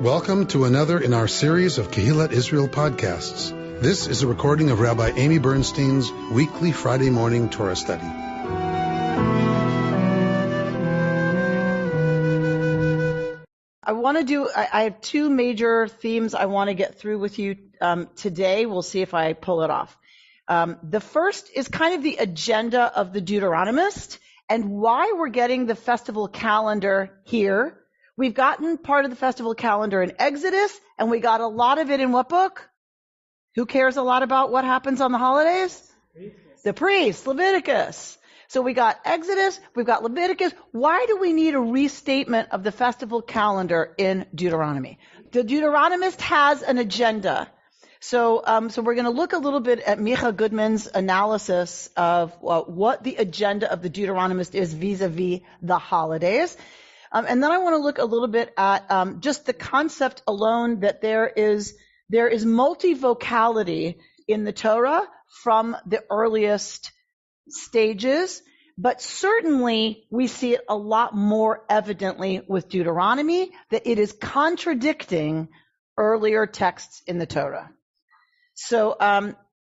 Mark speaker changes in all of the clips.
Speaker 1: Welcome to another in our series of Kehillat Israel podcasts. This is a recording of Rabbi Amy Bernstein's weekly Friday morning Torah study.
Speaker 2: I have two major themes I want to get through with you today. We'll see if I pull it off. The first is kind of the agenda of the Deuteronomist and why we're getting the festival calendar here. We've gotten part of the festival calendar in Exodus, and we got a lot of it in what book? Who cares a lot about what happens on the holidays? The priests, Leviticus. So we got Exodus, we've got Leviticus. Why do we need a restatement of the festival calendar in Deuteronomy? The Deuteronomist has an agenda. So we're going to look a little bit at Micha Goodman's analysis of what the agenda of the Deuteronomist is vis-a-vis the holidays. And then I want to look a little bit at just the concept alone that there is multivocality in the Torah from the earliest stages, but certainly we see it a lot more evidently with Deuteronomy, that it is contradicting earlier texts in the Torah. So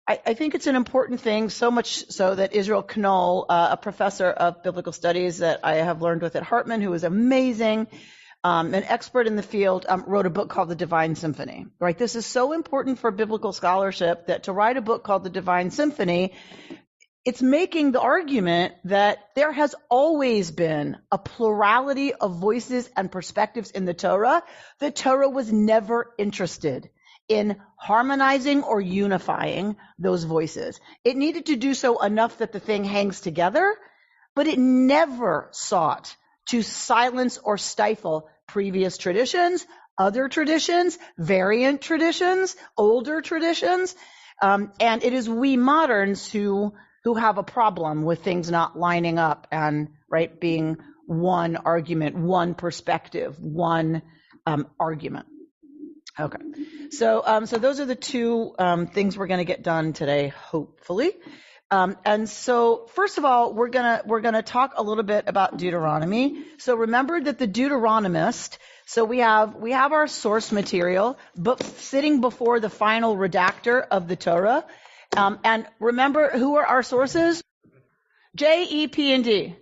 Speaker 2: I think it's an important thing, so much so that Israel Knoll, a professor of biblical studies that I have learned with at Hartman, who is amazing, an expert in the field, wrote a book called The Divine Symphony. Right? This is so important for biblical scholarship that to write a book called The Divine Symphony, it's making the argument that there has always been a plurality of voices and perspectives in the Torah. The Torah was never interested in harmonizing or unifying those voices. It needed to do so enough that the thing hangs together, but it never sought to silence or stifle previous traditions, other traditions, variant traditions, older traditions. And it is we moderns who have a problem with things not lining up and, right, being one argument, one perspective, one argument. Okay. So those are the two things we're going to get done today, hopefully. And so first of all, we're going to talk a little bit about Deuteronomy. So remember that the Deuteronomist, so we have our source material, but sitting before the final redactor of the Torah. And remember, who are our sources? J, E, P, and D.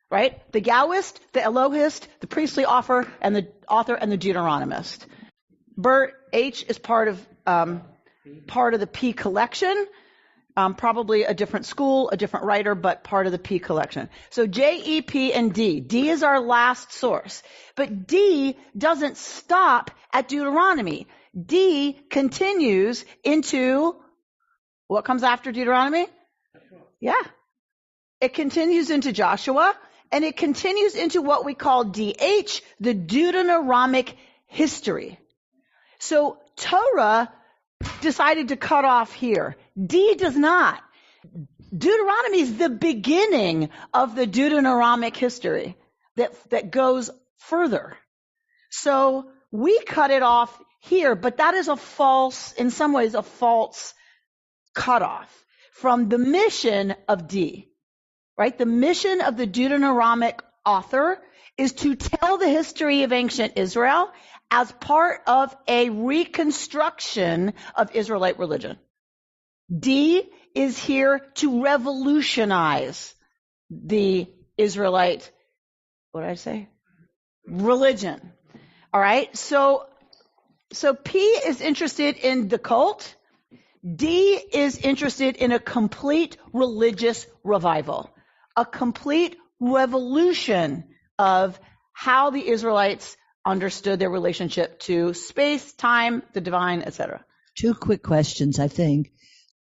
Speaker 2: Right? The Gowist, the Elohist, the priestly author, and the Deuteronomist. Bert H is part of the P collection, probably a different school, a different writer, but part of the P collection. So J, E, P, and D. D is our last source. But D doesn't stop at Deuteronomy. D continues into what comes after Deuteronomy? Yeah. It continues into Joshua, and it continues into what we call DH, the Deuteronomic history. So Torah decided to cut off here. D does not. Deuteronomy is the beginning of the Deuteronomic history that goes further. So we cut it off here, but that is in some ways a false cutoff from the mission of D. Right? The mission of the Deuteronomic author is to tell the history of ancient Israel as part of a reconstruction of Israelite religion. D is here to revolutionize the Israelite, what did I say? Religion. All right. So P is interested in the cult. D is interested in a complete religious revival, a complete revolution of how the Israelites understood their relationship to space, time, the divine, etc.
Speaker 3: Two quick questions, I think.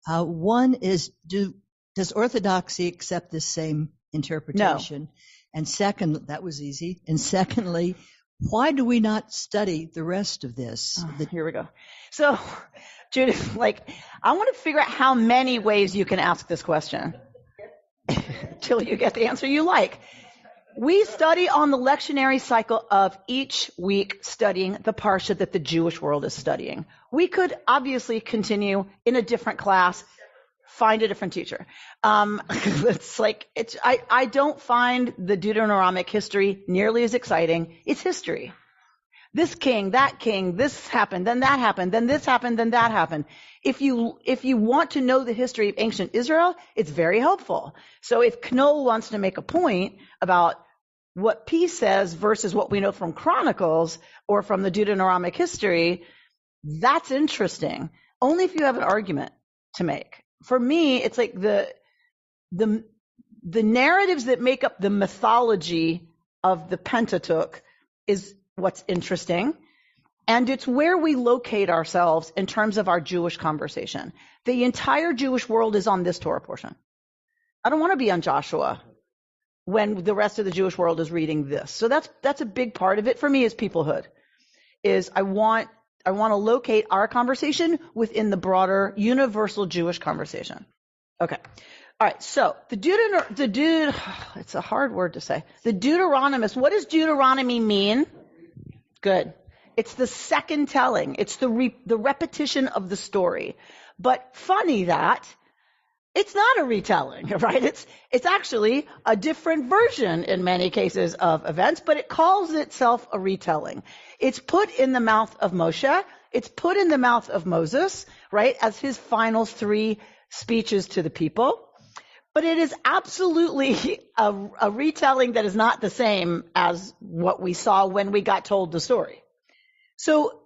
Speaker 3: One is, does Orthodoxy accept this same interpretation? No. And second, that was easy. And secondly, why do we not study the rest of this?
Speaker 2: Here we go. So, Judith, I want to figure out how many ways you can ask this question till you get the answer you like. We study on the lectionary cycle of each week studying the parsha that the Jewish world is studying. We could obviously continue in a different class, find a different teacher. I don't find the Deuteronomic history nearly as exciting. It's history. this king, this happened, then that happened, then this happened, then that happened. If you want to know the history of ancient Israel, it's very helpful. So if Knoll wants to make a point about what P says versus what we know from Chronicles or from the Deuteronomic history, that's interesting. Only if you have an argument to make. For me, it's like the narratives that make up the mythology of the Pentateuch is what's interesting. And it's where we locate ourselves in terms of our Jewish conversation. The entire Jewish world is on this Torah portion. I don't want to be on Joshua when the rest of the Jewish world is reading this. So that's a big part of it for me is peoplehood. Is I want to locate our conversation within the broader universal Jewish conversation. Okay. All right. So it's a hard word to say. The Deuteronomist. What does Deuteronomy mean? Good. It's the second telling. It's the repetition of the story. But funny that it's not a retelling, right? It's actually a different version in many cases of events, but it calls itself a retelling. It's put in the mouth of Moshe. It's put in the mouth of Moses, right, as his final 3 speeches to the people. But it is absolutely a retelling that is not the same as what we saw when we got told the story. So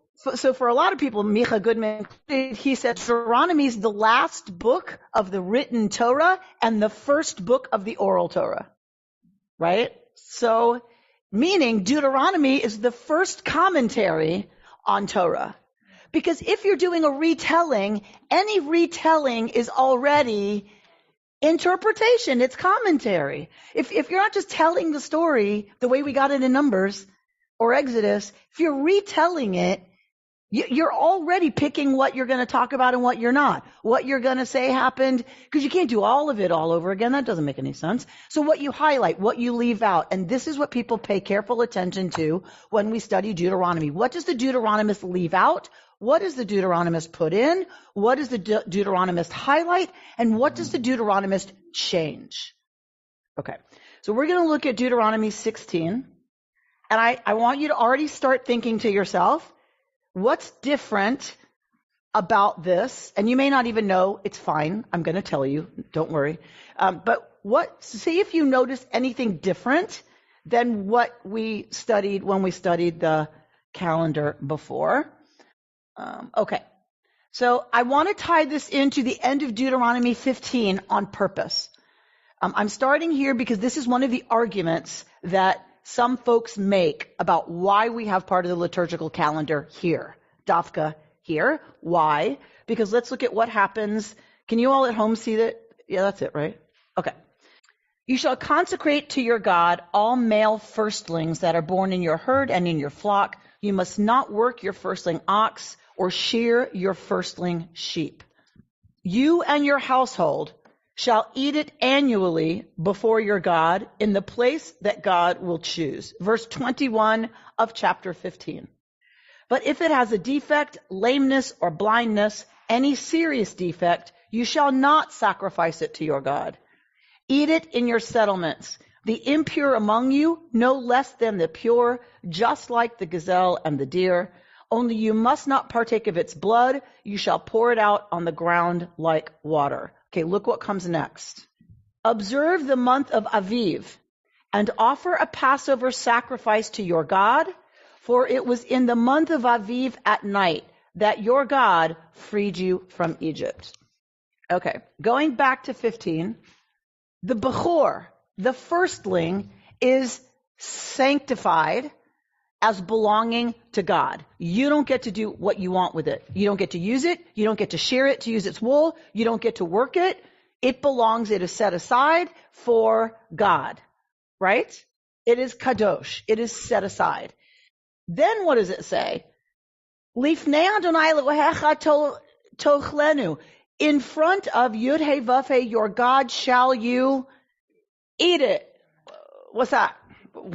Speaker 2: for a lot of people, Micha Goodman, he said Deuteronomy is the last book of the written Torah and the first book of the oral Torah, right? So meaning Deuteronomy is the first commentary on Torah. Because if you're doing a retelling, any retelling is already interpretation. It's commentary. If you're not just telling the story the way we got it in Numbers or Exodus, if you're retelling it, you're already picking what you're going to talk about and what you're not. What you're going to say happened, because you can't do all of it all over again. That doesn't make any sense. So what you highlight, what you leave out, and this is what people pay careful attention to when we study Deuteronomy. What does the Deuteronomist leave out? What does the Deuteronomist put in? What does the Deuteronomist highlight? And what does the Deuteronomist change? Okay, so we're going to look at Deuteronomy 16. And I want you to already start thinking to yourself, what's different about this? And you may not even know. It's fine. I'm going to tell you. Don't worry. But see if you notice anything different than what we studied when we studied the calendar before. Okay. So I want to tie this into the end of Deuteronomy 15 on purpose. I'm starting here because this is one of the arguments that some folks make about why we have part of the liturgical calendar here, Dafka here. Why? Because let's look at what happens. Can you all at home see that? Yeah, that's it, right? Okay. You shall consecrate to your God all male firstlings that are born in your herd and in your flock. You must not work your firstling ox or shear your firstling sheep. You and your household shall eat it annually before your God in the place that God will choose. Verse 21 of chapter 15. But if it has a defect, lameness, or blindness, any serious defect, you shall not sacrifice it to your God. Eat it in your settlements. The impure among you, no less than the pure, just like the gazelle and the deer. Only you must not partake of its blood. You shall pour it out on the ground like water. Okay, look what comes next. Observe the month of Aviv and offer a Passover sacrifice to your God, for it was in the month of Aviv at night that your God freed you from Egypt. Okay, going back to 15, the Bechor, the firstling, is sanctified as belonging to God. You don't get to do what you want with it. You don't get to use it. You don't get to shear it to use its wool. You don't get to work it. It belongs, it is set aside for God, right? It is kadosh. It is set aside. Then what does it say? Lifnei Adonai Elohecha tochlenu. In front of Yud He Vav He, your God, shall you eat it. What's that?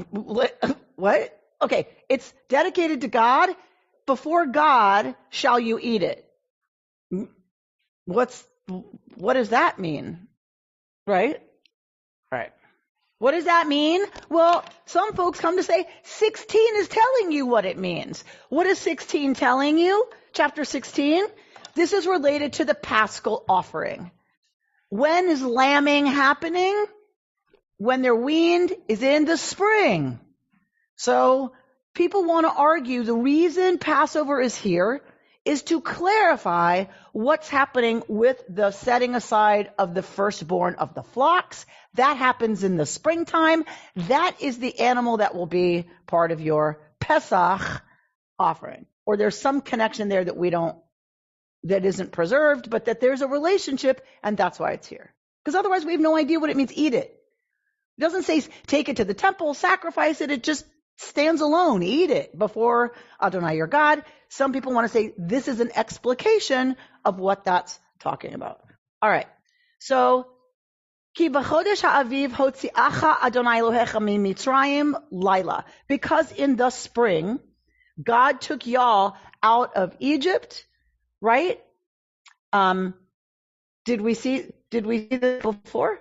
Speaker 2: What? Okay, it's dedicated to God. Before God shall you eat it. What does that mean? Right? Right. What does that mean? Well, some folks come to say 16 is telling you what it means. What is 16 telling you? Chapter 16. This is related to the Paschal offering. When is lambing happening? When they're weaned is in the spring. So people want to argue the reason Passover is here is to clarify what's happening with the setting aside of the firstborn of the flocks. That happens in the springtime. That is the animal that will be part of your Pesach offering. Or there's some connection there that isn't preserved, but that there's a relationship, and that's why it's here. Because otherwise we have no idea what it means, eat it. It doesn't say take it to the temple, sacrifice it. It just stands alone. Eat it before Adonai your God. Some people want to say this is an explication of what that's talking about. All right. So, Ki b'chodesh ha'aviv hotzi'acha Adonai Elohecha miMitzrayim laila. Because in the spring, God took y'all out of Egypt, right? Did we see this before?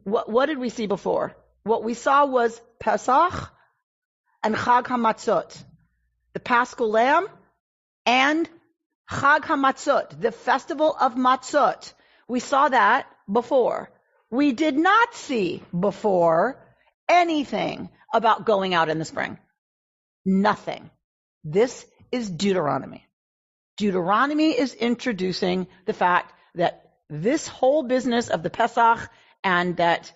Speaker 2: What did we see before? What we saw was Pesach and Chag HaMatzot, the Paschal Lamb, and Chag HaMatzot, the festival of Matzot. We saw that before. We did not see before anything about going out in the spring. Nothing. This is Deuteronomy. Deuteronomy is introducing the fact that this whole business of the Pesach and that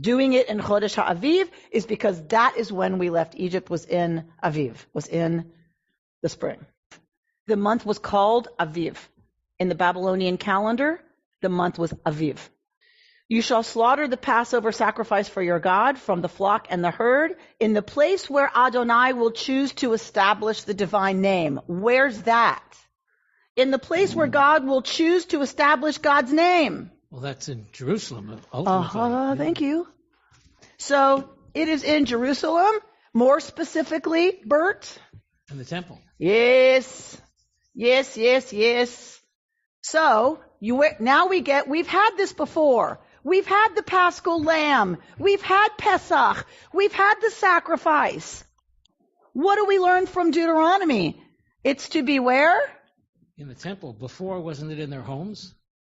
Speaker 2: doing it in Chodesh HaAviv is because that is when we left Egypt, was in Aviv, was in the spring. The month was called Aviv. In the Babylonian calendar, the month was Aviv. You shall slaughter the Passover sacrifice for your God from the flock and the herd in the place where Adonai will choose to establish the divine name. Where's that? In the place where God will choose to establish God's name.
Speaker 4: Well, that's in Jerusalem, ultimately.
Speaker 2: Thank you. So it is in Jerusalem, more specifically, Bert.
Speaker 4: In the temple.
Speaker 2: Yes. So we've had this before. We've had the Paschal Lamb. We've had Pesach. We've had the sacrifice. What do we learn from Deuteronomy? It's to be where?
Speaker 4: In the temple. Before, wasn't it in their homes?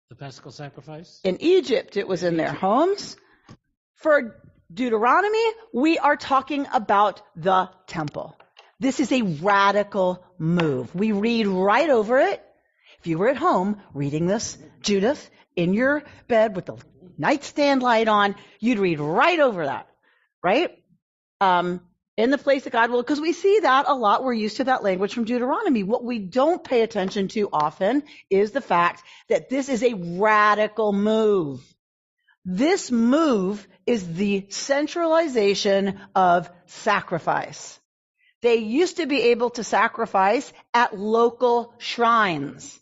Speaker 4: The Paschal sacrifice?
Speaker 2: In Egypt, it was in their homes. For Deuteronomy, we are talking about the temple. This is a radical move. We read right over it. If you were at home reading this, Judith, in your bed with the nightstand light on, you'd read right over that, right? In the place that God will, because we see that a lot. We're used to that language from Deuteronomy. What we don't pay attention to often is the fact that this is a radical move. This move is the centralization of sacrifice. They used to be able to sacrifice at local shrines,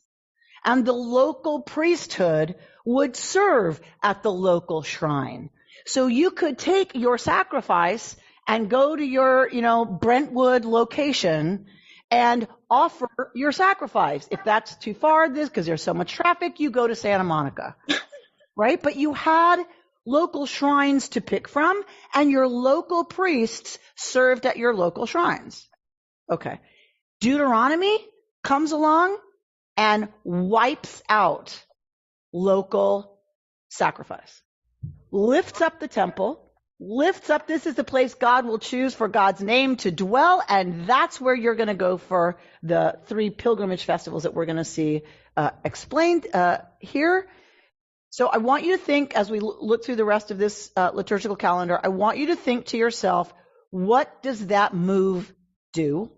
Speaker 2: and the local priesthood would serve at the local shrine. So you could take your sacrifice and go to your, Brentwood location and offer your sacrifice. If that's too far, because there's so much traffic, you go to Santa Monica, right? But you had local shrines to pick from, and your local priests served at your local shrines. Okay. Deuteronomy comes along and wipes out local sacrifice, lifts up the temple, this is the place God will choose for God's name to dwell, and that's where you're going to go for the 3 pilgrimage festivals that we're going to see explained here. So I want you to think, as we look through the rest of this liturgical calendar, I want you to think to yourself, what does that move do?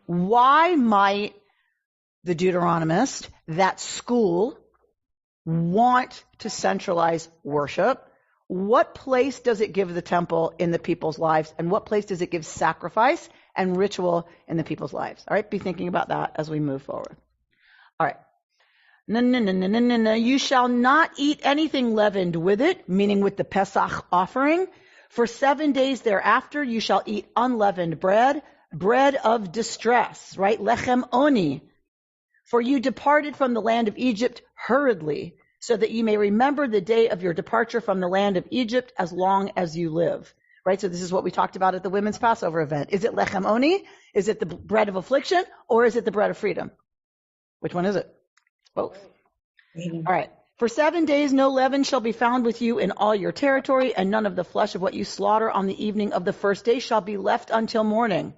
Speaker 2: Why might the Deuteronomist, that school, want to centralize worship? What place does it give the temple in the people's lives? And what place does it give sacrifice and ritual in the people's lives? All right, be thinking about that as we move forward. All right. No. You shall not eat anything leavened with it, meaning with the Pesach offering. For 7 days thereafter, you shall eat unleavened bread, bread of distress, right? Lechem oni. For you departed from the land of Egypt hurriedly. so that you may remember the day of your departure from the land of Egypt as long as you live. Right? So this is what we talked about at the women's Passover event. Is it lechem oni? Is it the bread of affliction? Or is it the bread of freedom? Which one is it? Both. All right. For 7 days no leaven shall be found with you in all your territory, and none of the flesh of what you slaughter on the evening of the first day shall be left until morning.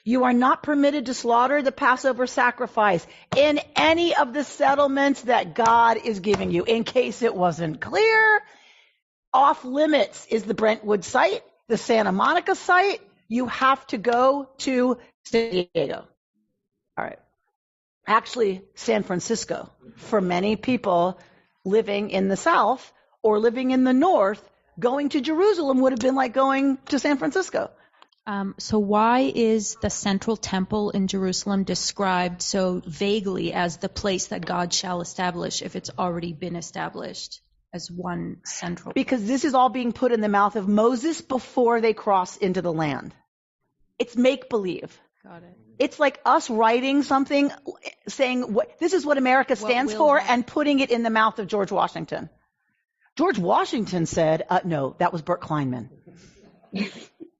Speaker 2: You are not permitted to slaughter the Passover sacrifice in any of the settlements that God is giving you. In case it wasn't clear, off limits is the Brentwood site, the Santa Monica site. You have to go to San Diego. All right. Actually, San Francisco. For many people living in the South or living in the North, going to Jerusalem would have been like going to San Francisco.
Speaker 5: So why is the central temple in Jerusalem described so vaguely as the place that God shall establish if it's already been established as one central?
Speaker 2: Because this is all being put in the mouth of Moses before they cross into the land. It's make-believe.
Speaker 5: Got it.
Speaker 2: It's like us writing something, saying this is what America stands for, and putting it in the mouth of George Washington. George Washington said, no, that was Bert Kleinman.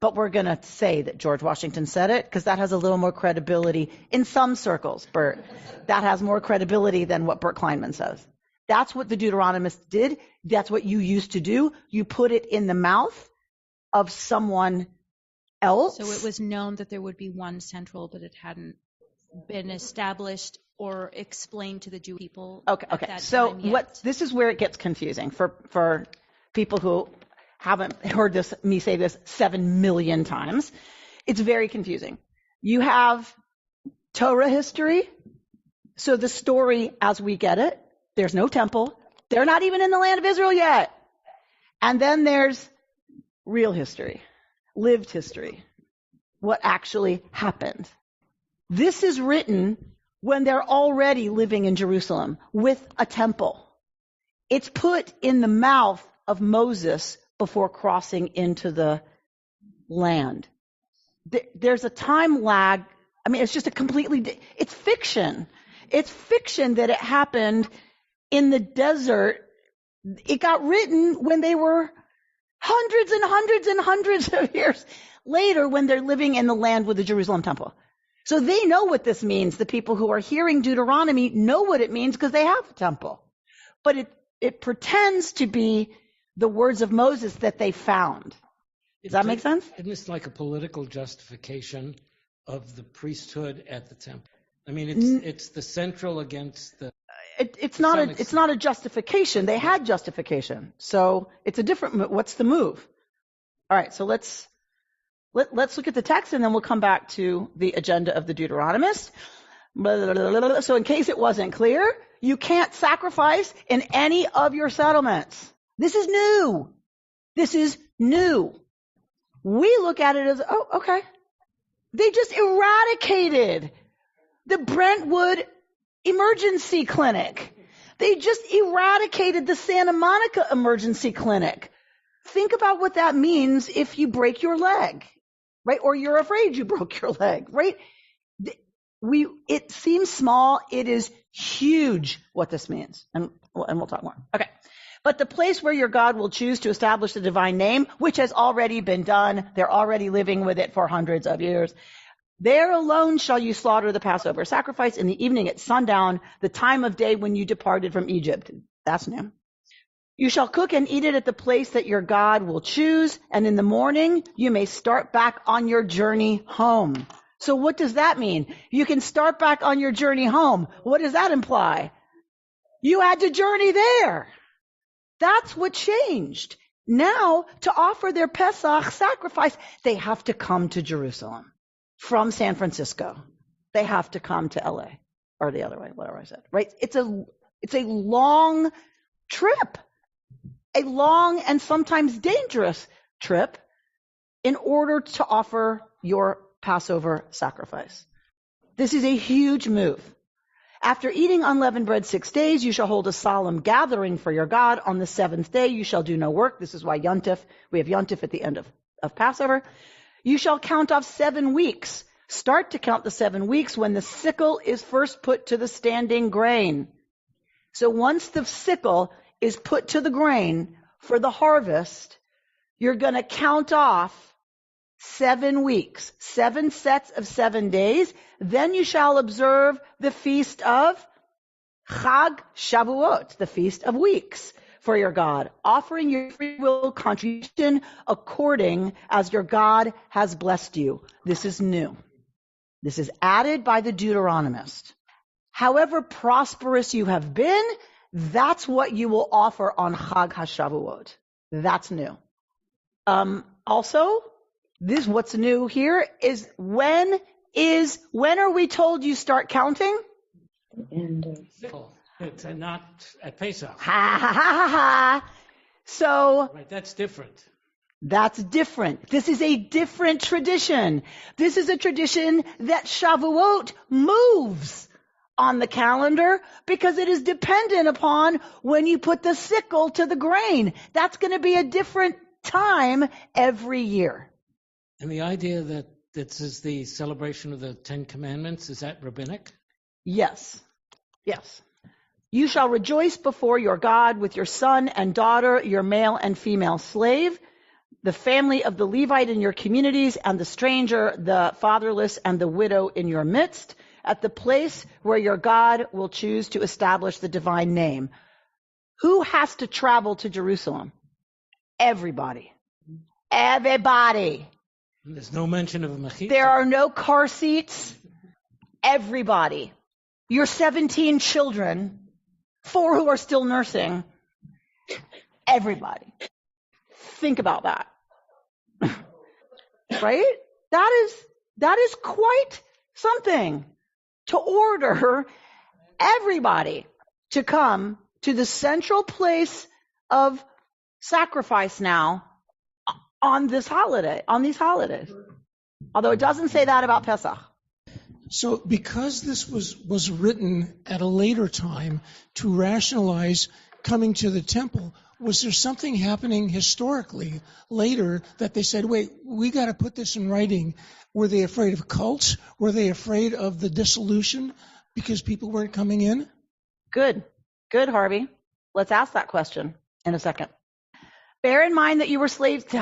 Speaker 2: But we're going to say that George Washington said it because that has a little more credibility in some circles, Bert. That has more credibility than what Bert Kleinman says. That's what the Deuteronomists did. That's what you used to do. You put it in the mouth of someone else.
Speaker 5: So it was known that there would be one central, but it hadn't been established or explained to the Jewish people.
Speaker 2: Okay. So this is where it gets confusing for people who haven't heard me say this 7 million times. It's very confusing. You have Torah history. So the story as we get it, there's no temple. They're not even in the land of Israel yet. And then there's real history, lived history, what actually happened. This is written when they're already living in Jerusalem with a temple. It's put in the mouth of Moses before crossing into the land. There's a time lag. I mean, it's just it's fiction. It's fiction that it happened in the desert. It got written when they were hundreds and hundreds and hundreds of years later when they're living in the land with the Jerusalem temple. So they know what this means. The people who are hearing Deuteronomy know what it means because they have a temple. But it pretends to be the words of Moses that they found. Does that make sense?
Speaker 4: Isn't this like a political justification of the priesthood at the temple? I mean, it's the central against the...
Speaker 2: It's not a justification. They had justification. So it's a different... What's the move? All right, so let's look at the text and then we'll come back to the agenda of the Deuteronomist. So in case it wasn't clear, you can't sacrifice in any of your settlements. This is new. This is new. We look at it as, okay. They just eradicated the Brentwood emergency clinic. They just eradicated the Santa Monica emergency clinic. Think about what that means if you break your leg, right? Or you're afraid you broke your leg, right? It seems small. It is huge what this means. And we'll talk more. Okay. But the place where your God will choose to establish the divine name, which has already been done, they're already living with it for hundreds of years. There alone shall you slaughter the Passover sacrifice in the evening at sundown, the time of day when you departed from Egypt. That's new. You shall cook and eat it at the place that your God will choose, and in the morning you may start back on your journey home. So what does that mean? You can start back on your journey home. What does that imply? You had to journey there. That's what changed. Now, to offer their Pesach sacrifice, they have to come to Jerusalem from San Francisco. They have to come to LA or the other way, whatever I said, right? It's a long trip, a long and sometimes dangerous trip in order to offer your Passover sacrifice. This is a huge move. After eating unleavened bread 6 days, you shall hold a solemn gathering for your God. On the 7th day, you shall do no work. This is why we have Yontif at the end of Passover. You shall count off 7 weeks. Start to count the 7 weeks when the sickle is first put to the standing grain. So once the sickle is put to the grain for the harvest, you're going to count off 7 weeks, 7 sets of 7 days. Then you shall observe the feast of Chag Shavuot, the Feast of Weeks, for your God, offering your free will contribution according as your God has blessed you. This is new. This is added by the Deuteronomist. However prosperous you have been, that's what you will offer on Chag HaShavuot. That's new. Also, this what's new here is when are we told you start counting?
Speaker 4: It's not at Pesach.
Speaker 2: Ha ha ha ha. So
Speaker 4: Right, that's different.
Speaker 2: that's different. This is a different tradition. This is a tradition that Shavuot moves on the calendar because it is dependent upon when you put the sickle to the grain. That's going to be a different time every year.
Speaker 4: And the idea that this is the celebration of the Ten Commandments, is that rabbinic?
Speaker 2: Yes. Yes. You shall rejoice before your God with your son and daughter, your male and female slave, the family of the Levite in your communities, and the stranger, the fatherless, and the widow in your midst, at the place where your God will choose to establish the divine name. Who has to travel to Jerusalem? Everybody. Everybody.
Speaker 4: There's no mention of a mechitza.
Speaker 2: There are no car seats. Everybody. Your 17 children, 4 who are still nursing. Everybody. Think about that. Right? That is quite something to order everybody to come to the central place of sacrifice now on this holiday, on these holidays. Although it doesn't say that about Pesach.
Speaker 6: So because this was written at a later time to rationalize coming to the temple, was there something happening historically later that they said, wait, we got to put this in writing? Were they afraid of cults? Were they afraid of the dissolution because people weren't coming in?
Speaker 2: Good, Harvey. Let's ask that question in a second. Bear in mind that you were slaves to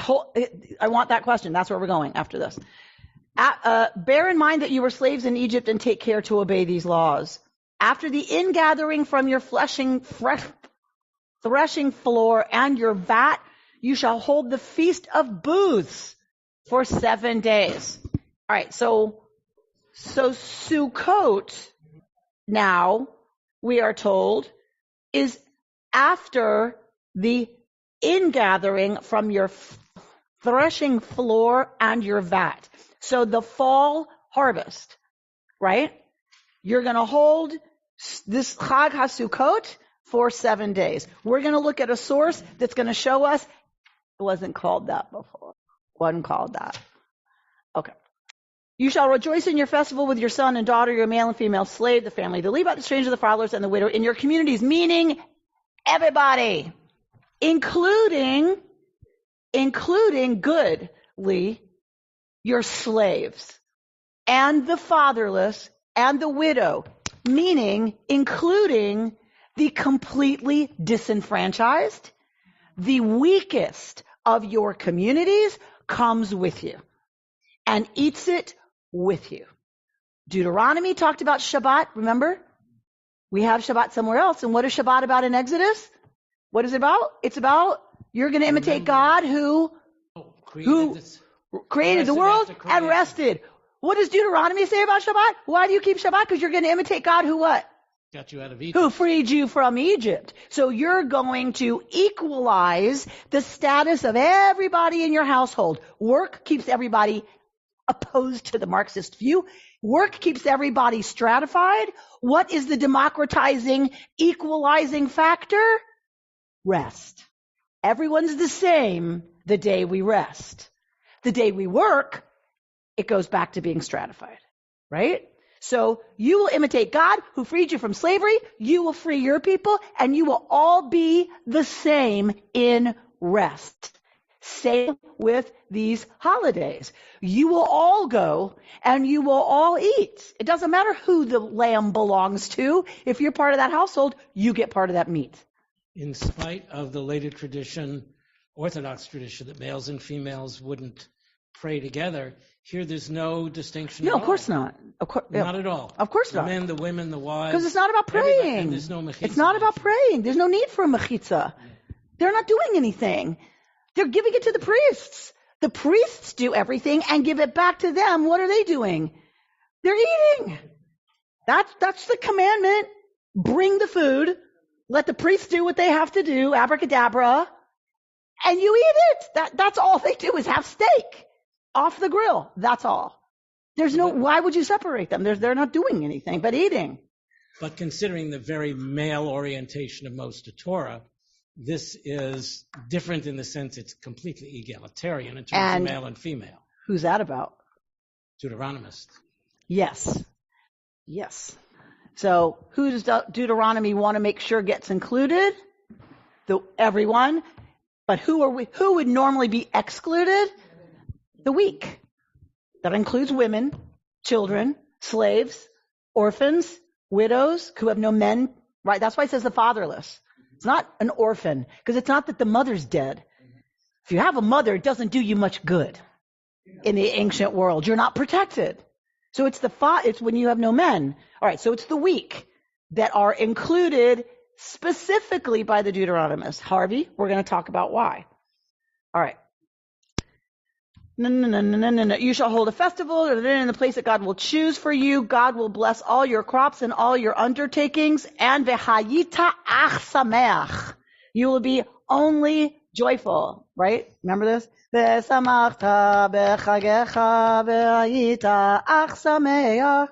Speaker 2: I want that question. That's where we're going after this. Bear in mind that you were slaves in Egypt and take care to obey these laws. After the ingathering from your threshing floor and your vat, you shall hold the Feast of Booths for 7 days. All right, so Sukkot now, we are told, is after the ingathering from your threshing floor and your vat. So the fall harvest, right? You're going to hold this Chag HaSukkot for 7 days. We're going to look at a source that's going to show us it wasn't called that before. Wasn't called that. Okay. You shall rejoice in your festival with your son and daughter, your male and female slave, the family, the Levite, the stranger, the fatherless, and the widow in your communities, meaning everybody, including goodly, your slaves, and the fatherless, and the widow, meaning including the completely disenfranchised, the weakest of your communities comes with you and eats it with you. Deuteronomy talked about Shabbat, remember? We have Shabbat somewhere else. And what is Shabbat about in Exodus? What is it about? It's about you're going to imitate God who created the world and rested. What does Deuteronomy say about Shabbat? Why do you keep Shabbat? Because you're going to imitate God who what?
Speaker 4: Got you out of Egypt.
Speaker 2: Who freed you from Egypt. So you're going to equalize the status of everybody in your household. Work keeps everybody opposed to the Marxist view. Work keeps everybody stratified. What is the democratizing, equalizing factor? Rest. Everyone's the same the day we rest. The day we work, it goes back to being stratified, right? So you will imitate God who freed you from slavery. You will free your people, and you will all be the same in rest. Same with these holidays. You will all go and you will all eat. It doesn't matter who the lamb belongs to. If you're part of that household, you get part of that meat.
Speaker 4: In spite of the later tradition, Orthodox tradition, that males and females wouldn't pray together, here there's no distinction.
Speaker 2: No, of course not.
Speaker 4: Not at all.
Speaker 2: Of course not.
Speaker 4: The men, the women, the wives.
Speaker 2: Because it's not about praying.
Speaker 4: And there's no mechitza.
Speaker 2: It's not about praying. There's no need for a mechitza. They're not doing anything. They're giving it to the priests. The priests do everything and give it back to them. What are they doing? They're eating. That's the commandment. Bring the food. Let the priests do what they have to do. Abracadabra. And you eat it. That's all they do is have steak off the grill. That's all. Why would you separate them? They're not doing anything but eating.
Speaker 4: But considering the very male orientation of most of Torah, this is different in the sense it's completely egalitarian in terms of male and female.
Speaker 2: Who's that about?
Speaker 4: Deuteronomist.
Speaker 2: Yes. So who does Deuteronomy want to make sure gets included? Everyone. But who would normally be excluded? The weak. That includes women, children, slaves, orphans, widows who have no men. Right? That's why it says the fatherless. It's not an orphan, because it's not that the mother's dead. If you have a mother, it doesn't do you much good in the ancient world. You're not protected. So it's it's when you have no men. All right, so it's the weak that are included specifically by the Deuteronomists. Harvey, we're going to talk about why. All right. No. You shall hold a festival in the place that God will choose for you. God will bless all your crops and all your undertakings. And v'hayita ach sameach. You will be only joyful. Right? Remember this? V'samachta b'chagecha v'hayita ach sameach.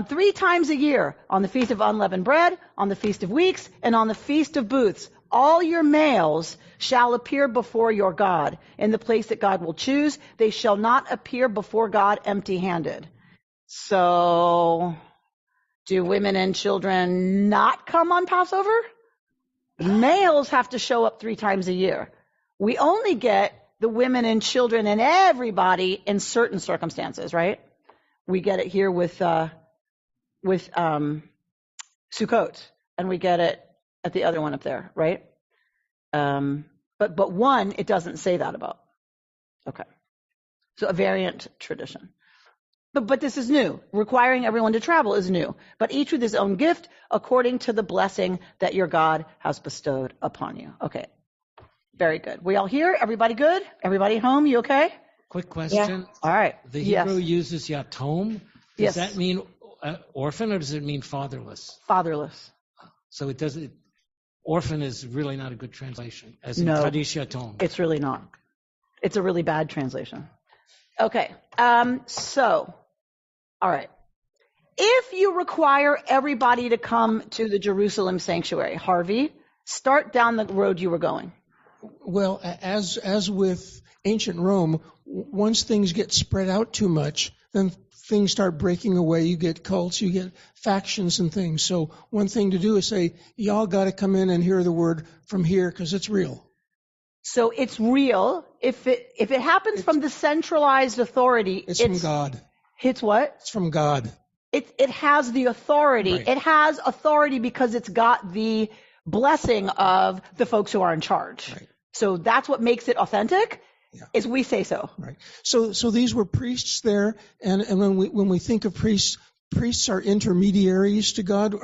Speaker 2: 3 times a year, on the Feast of Unleavened Bread, on the Feast of Weeks, and on the Feast of Booths, all your males shall appear before your God in the place that God will choose. They shall not appear before God empty-handed. So, do women and children not come on Passover? Males have to show up 3 times a year. We only get the women and children and everybody in certain circumstances, right? We get it here with Sukkot, and we get it at the other one up there, right? But one, it doesn't say that about. Okay. So a variant tradition. But this is new. Requiring everyone to travel is new. But each with his own gift, according to the blessing that your God has bestowed upon you. Okay. Very good. We all here? Everybody good? Everybody home? You okay?
Speaker 4: Quick question.
Speaker 2: Yeah. All right.
Speaker 4: The Hebrew uses yatom. Does that mean orphan, or does it mean fatherless?
Speaker 2: Fatherless.
Speaker 4: So it doesn't. Orphan is really not a good translation, as in Kaddish Yatom.
Speaker 2: It's really not. It's a really bad translation. Okay. So, all right. If you require everybody to come to the Jerusalem sanctuary, Harvey, start down the road you were going.
Speaker 6: Well, as with ancient Rome, once things get spread out too much, then things start breaking away. You get cults, you get factions and things. So one thing to do is say, y'all got to come in and hear the word from here because it's real.
Speaker 2: So it's real. If it happens from the centralized authority,
Speaker 6: it's from God.
Speaker 2: It's what?
Speaker 6: It's from God.
Speaker 2: It has the authority.
Speaker 6: Right.
Speaker 2: It has authority because it's got the blessing of the folks who are in charge.
Speaker 6: Right.
Speaker 2: So that's what makes it authentic.
Speaker 6: Yeah.
Speaker 2: Is we say so.
Speaker 6: Right. So these were priests there, and when we think of priests are intermediaries to God.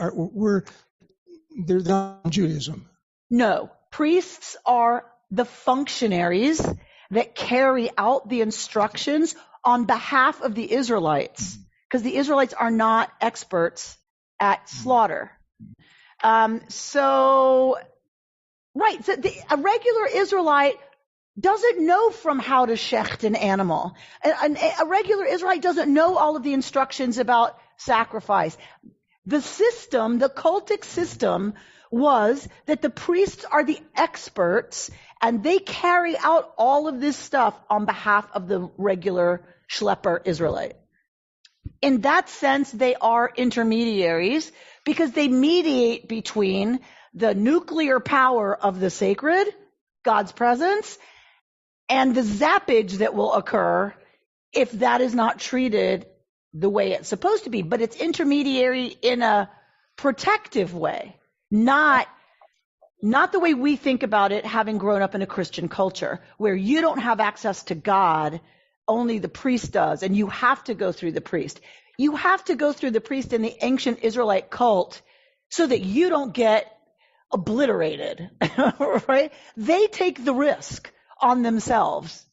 Speaker 6: They're not Judaism.
Speaker 2: No, priests are the functionaries that carry out the instructions on behalf of the Israelites, because the Israelites are not experts at slaughter. So a regular Israelite doesn't know from how to shecht an animal. A regular Israelite doesn't know all of the instructions about sacrifice. The system, the cultic system, was that the priests are the experts and they carry out all of this stuff on behalf of the regular schlepper Israelite. In that sense, they are intermediaries because they mediate between the nuclear power of the sacred, God's presence, and the zappage that will occur if that is not treated the way it's supposed to be. But it's intermediary in a protective way, not the way we think about it, having grown up in a Christian culture where you don't have access to God, only the priest does, and you have to go through the priest. You have to go through the priest in the ancient Israelite cult so that you don't get obliterated, right? They take the risk on themselves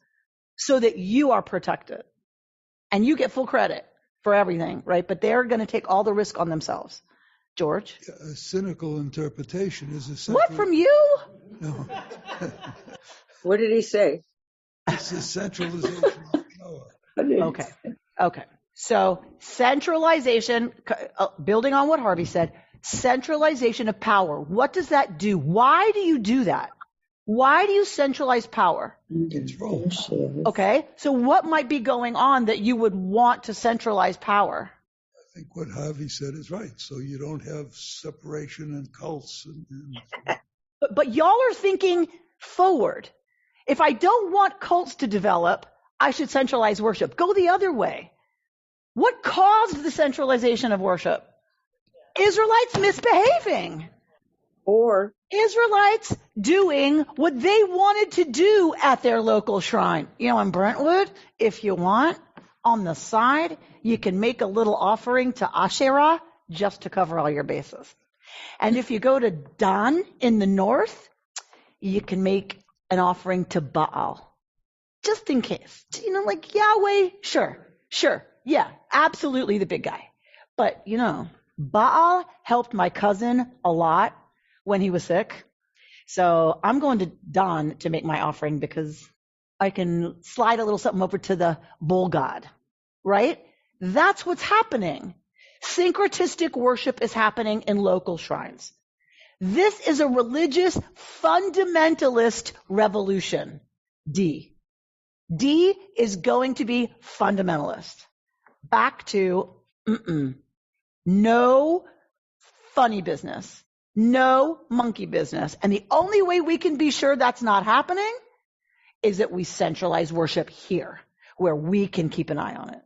Speaker 2: so that you are protected. And you get full credit for everything, right? But they're going to take all the risk on themselves. George?
Speaker 7: A cynical interpretation is a
Speaker 2: What, from you?
Speaker 7: No.
Speaker 8: What did he say?
Speaker 7: It's a centralization of power.
Speaker 2: Okay. So centralization, building on what Harvey said, centralization of power. What does that do? Why do you do that? Why do you centralize power?
Speaker 7: Control.
Speaker 2: Okay. So what might be going on that you would want to centralize power?
Speaker 7: I think what Harvey said is right. So you don't have separation and cults.
Speaker 2: But y'all are thinking forward. If I don't want cults to develop, I should centralize worship. Go the other way. What caused the centralization of worship? Israelites misbehaving.
Speaker 8: Or
Speaker 2: Israelites doing what they wanted to do at their local shrine. You know, in Brentwood, if you want, on the side, you can make a little offering to Asherah just to cover all your bases. And if you go to Dan in the north, you can make an offering to Baal. Just in case. You know, like Yahweh, sure. Yeah, absolutely the big guy. But, you know, Baal helped my cousin a lot when he was sick. So I'm going to Dan to make my offering because I can slide a little something over to the bull god, right? That's what's happening. Syncretistic worship is happening in local shrines. This is a religious fundamentalist revolution. D is going to be fundamentalist. Back to no funny business, no monkey business. And the only way we can be sure that's not happening is that we centralize worship here, where we can keep an eye on it.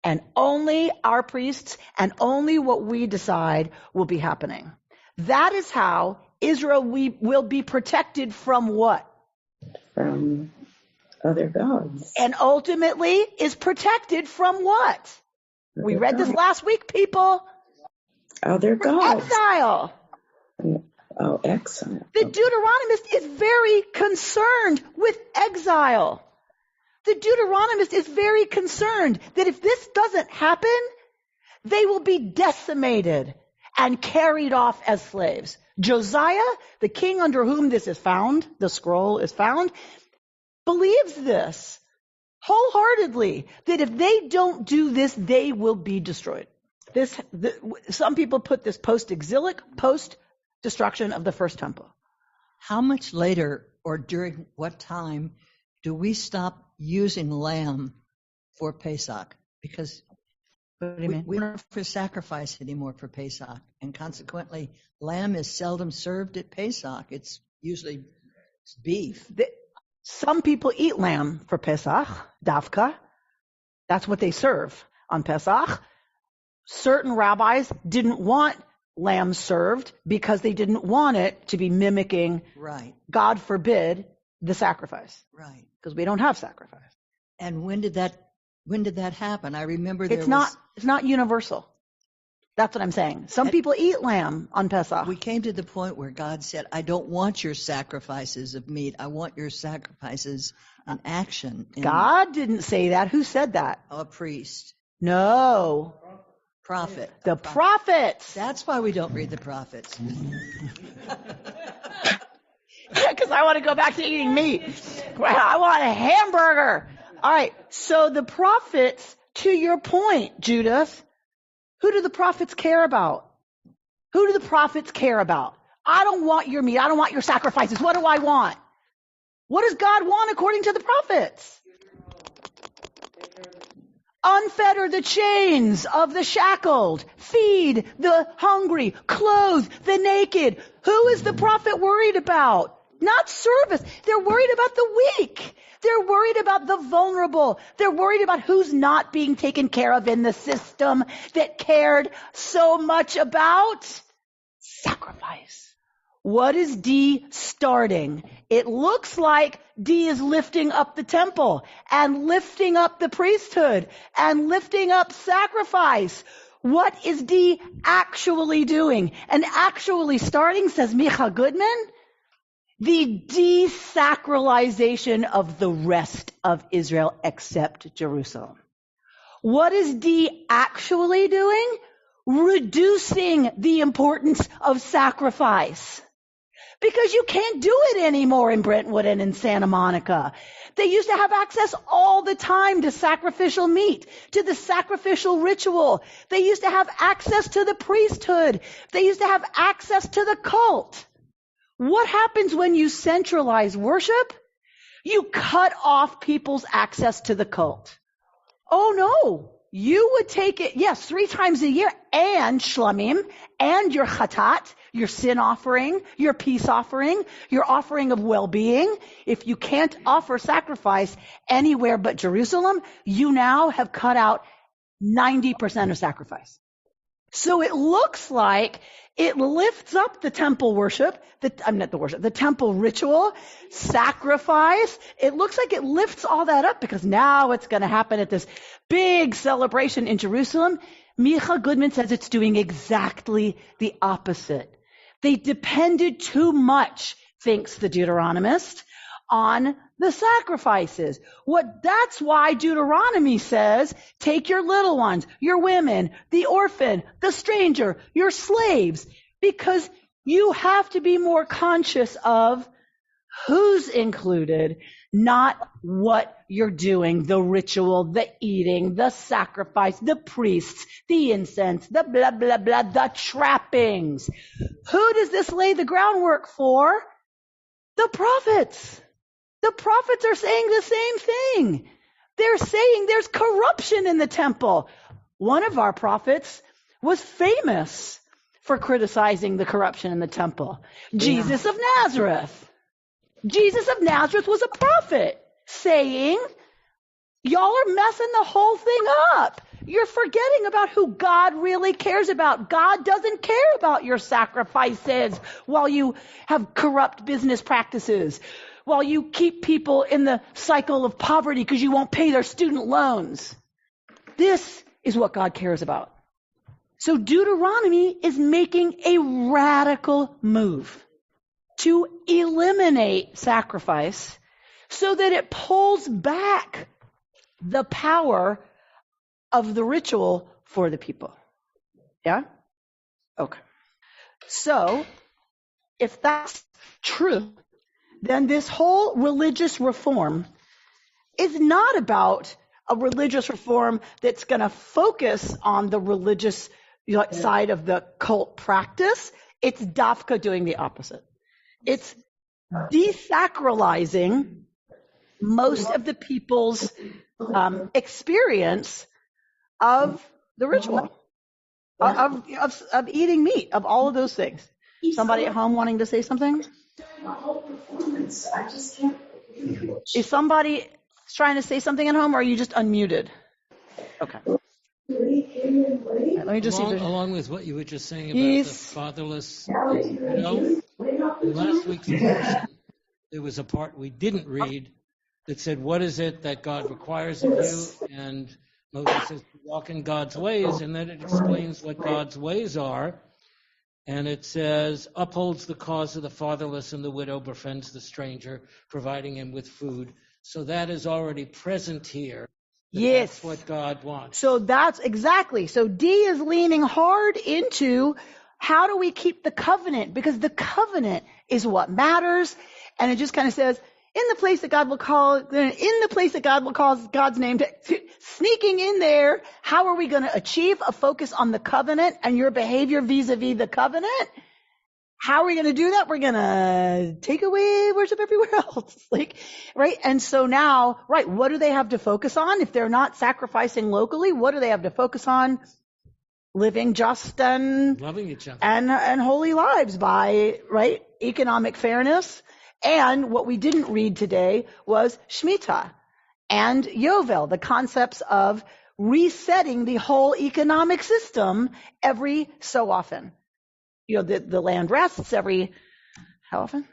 Speaker 2: And only our priests and only what we decide will be happening. That is how Israel will be protected from what?
Speaker 8: From other gods.
Speaker 2: And ultimately is protected from what? We read this last week, people.
Speaker 8: Other gods.
Speaker 2: Exile.
Speaker 8: Oh, exile.
Speaker 2: The Deuteronomist is very concerned with exile. The Deuteronomist is very concerned that if this doesn't happen, they will be decimated and carried off as slaves. Josiah, the king under whom this is found, the scroll is found, believes this wholeheartedly, that if they don't do this, they will be destroyed. Some people put this post-exilic, post-destruction of the first temple.
Speaker 3: How much later or during what time do we stop using lamb for Pesach? Because we don't offer sacrifice anymore for Pesach, and consequently, lamb is seldom served at Pesach. It's usually beef.
Speaker 2: Some people eat lamb for Pesach, davka. That's what they serve on Pesach. Certain rabbis didn't want lamb served because they didn't want it to be mimicking,
Speaker 3: right,
Speaker 2: God forbid, the sacrifice.
Speaker 3: Right.
Speaker 2: Because we don't have sacrifice.
Speaker 3: And when did that happen? I remember
Speaker 2: it's not universal. That's what I'm saying. Some people eat lamb on Pesach.
Speaker 3: We came to the point where God said, I don't want your sacrifices of meat. I want your sacrifices in action.
Speaker 2: God didn't say that. Who said that?
Speaker 3: A priest.
Speaker 2: No.
Speaker 3: Prophet.
Speaker 2: The prophets.
Speaker 3: That's why we don't read the prophets.
Speaker 2: Because I want to go back to eating meat. I want a hamburger. All right. So the prophets, to your point, Judith, who do the prophets care about? Who do the prophets care about? I don't want your meat. I don't want your sacrifices. What do I want? What does God want according to the prophets? Unfetter the chains of the shackled, feed the hungry, clothe the naked. Who is the prophet worried about? not service. They're worried about the weak. They're worried about the vulnerable. They're worried about who's not being taken care of in the system that cared so much about sacrifice. What is D starting? It looks like D is lifting up the temple and lifting up the priesthood and lifting up sacrifice. What is D actually doing? And actually starting, says Micha Goodman, the desacralization of the rest of Israel except Jerusalem. What is D actually doing? Reducing the importance of sacrifice. Because you can't do it anymore in Brentwood and in Santa Monica. They used to have access all the time to sacrificial meat, to the sacrificial ritual. They used to have access to the priesthood. They used to have access to the cult. What happens when you centralize worship? You cut off people's access to the cult. Oh no. You would take it, yes, 3 times a year, and shlamim, and your chatat, your sin offering, your peace offering, your offering of well-being. If you can't offer sacrifice anywhere but Jerusalem, you now have cut out 90% of sacrifice. So it looks like it lifts up the temple worship, the temple ritual, sacrifice. It looks like it lifts all that up because now it's going to happen at this big celebration in Jerusalem. Micha Goodman says it's doing exactly the opposite. They depended too much, thinks the Deuteronomist, on the sacrifices. That's why Deuteronomy says, take your little ones, your women, the orphan, the stranger, your slaves, because you have to be more conscious of who's included, not what you're doing, the ritual, the eating, the sacrifice, the priests, the incense, the blah, blah, blah, the trappings. Who does this lay the groundwork for? The prophets. The prophets are saying the same thing. They're saying there's corruption in the temple. One of our prophets was famous for criticizing the corruption in the temple. Jesus of Nazareth. Jesus of Nazareth was a prophet saying, y'all are messing the whole thing up. You're forgetting about who God really cares about. God doesn't care about your sacrifices while you have corrupt business practices, while you keep people in the cycle of poverty because you won't pay their student loans. This is what God cares about. So Deuteronomy is making a radical move to eliminate sacrifice so that it pulls back the power of the ritual for the people. Yeah? Okay. So, if that's true, then this whole religious reform is not about a religious reform that's going to focus on the religious side of the cult practice. It's dafka doing the opposite. It's desacralizing most of the people's experience of the ritual, of eating meat, of all of those things. Somebody at home wanting to say something? Is somebody trying to say something at home, or are you just unmuted? Okay. Right, let me just see.
Speaker 4: Along with what you were just saying about the fatherless widow, last week's portion, there was a part we didn't read that said, what is it that God requires of you? And Moses says to walk in God's ways, and then it explains what God's ways are. And it says, upholds the cause of the fatherless and the widow, befriends the stranger, providing him with food. So that is already present here.
Speaker 2: Yes.
Speaker 4: That's what God wants.
Speaker 2: So that's exactly. So D is leaning hard into how do we keep the covenant? Because the covenant is what matters. And it just kind of says, in the place that God will call God's name, sneaking in there, how are we going to achieve a focus on the covenant and your behavior vis-a-vis the covenant? How are we going to do that? We're going to take away worship everywhere else. Right? And so now, right, what do they have to focus on? If they're not sacrificing locally, what do they have to focus on? Living just and
Speaker 4: loving each other
Speaker 2: and holy lives by, right, economic fairness And what we didn't read today was Shemitah and Yovel, the concepts of resetting the whole economic system every so often. The land rests how often?